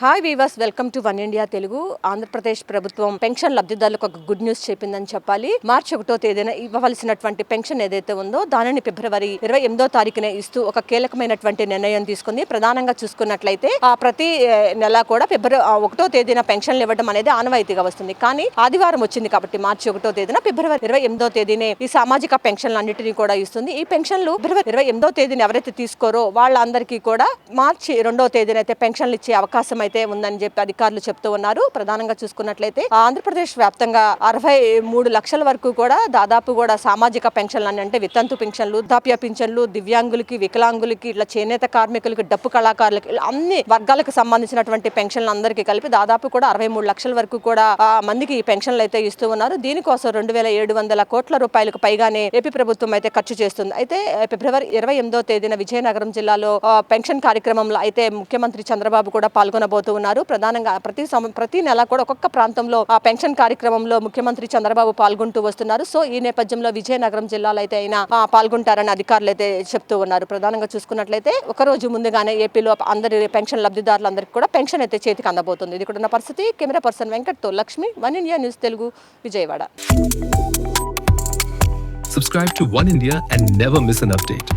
Hi weavers, welcome to one India Telugu. Andhra Pradesh ప్రభుత్వం pension లబ్ధిదారులకు ఒక గుడ్ న్యూస్ చెప్పిందని చెప్పాలి. మార్చి 1వ తేదీన ఇవ్వవలసినటువంటి పెన్షన్ ఏదైతే ఉందో దానిని ఫిబ్రవరి 28వ తారీఖునే ఇస్తూ ఒక కీలకమైనటువంటి నిర్ణయం తీసుకుంది. ప్రధానంగా చూసుకున్నట్లయితే ప్రతి నెల కూడా ఫిబ్రవరి 1వ తేదీన పెన్షన్లు ఇవ్వడం అనేది ఆనవాయితీగా వస్తుంది. కానీ ఆదివారం వచ్చింది కాబట్టి మార్చి 1వ తేదీన ఫిబ్రవరి 28వ తేదీనే ఈ సామాజిక పెన్షన్లు అన్నింటినీ కూడా ఇస్తుంది. ఈ పెన్షన్లు ఫిబ్రవరి 28వ తేదీన ఎవరైతే తీసుకోరో వాళ్ళందరికీ కూడా మార్చి 2వ తేదీన అయితే పెన్షన్లు ఇచ్చే అవకాశం అయితే ఉందని చెప్పి అధికారులు చెప్తూ ఉన్నారు. ప్రధానంగా చూసుకున్నట్లయితే ఆంధ్రప్రదేశ్ వ్యాప్తంగా 63 లక్షల వరకు కూడా దాదాపు కూడా సామాజిక పెన్షన్లు అంటే వితంతు పెన్షన్లు, వృద్ధాప్య పెన్షన్లు, దివ్యాంగులకి, వికలాంగులకి, ఇట్లా చేనేత కార్మికులకి, డప్పు కళాకారులకి, అన్ని వర్గాలకు సంబంధించినటువంటి పెన్షన్లు అందరికీ కలిపి దాదాపు కూడా 63 లక్షల వరకు కూడా మందికి ఈ పెన్షన్లు అయితే ఇస్తూ ఉన్నారు. దీనికోసం 2700 కోట్ల రూపాయలకు పైగానే ఏపీ ప్రభుత్వం అయితే ఖర్చు చేస్తుంది. అయితే ఫిబ్రవరి 28వ తేదీన విజయనగరం జిల్లాలో పెన్షన్ కార్యక్రమంలో అయితే ముఖ్యమంత్రి చంద్రబాబు కూడా పాల్గొనబోతున్నారు. ప్రధానంగా ప్రతి నెల కూడా ఒక్కొక్క ప్రాంతంలో ఆ పెన్షన్ కార్యక్రమంలో ముఖ్యమంత్రి చంద్రబాబు పాల్గొంటూ వస్తున్నారు. సో ఈ నేపథ్యంలో విజయనగరం జిల్లాలో అయితే ఆయన పాల్గొంటారని అధికారులు అయితే చెప్తూ ఉన్నారు. ప్రధానంగా చూసుకున్నట్లయితే ఒక రోజు ముందుగానే ఏపీలో అందరి పెన్షన్ లబ్ధిదారులందరికీ కూడా పెన్షన్ అయితే చేతికి అందబోతుంది. ఇది కూడా ఉన్న పరిస్థితి. కెమెరా పర్సన్ వెంకట్తో Lakshmi, one India news Telugu, Vijayawada. Subscribe to One India and never miss an update.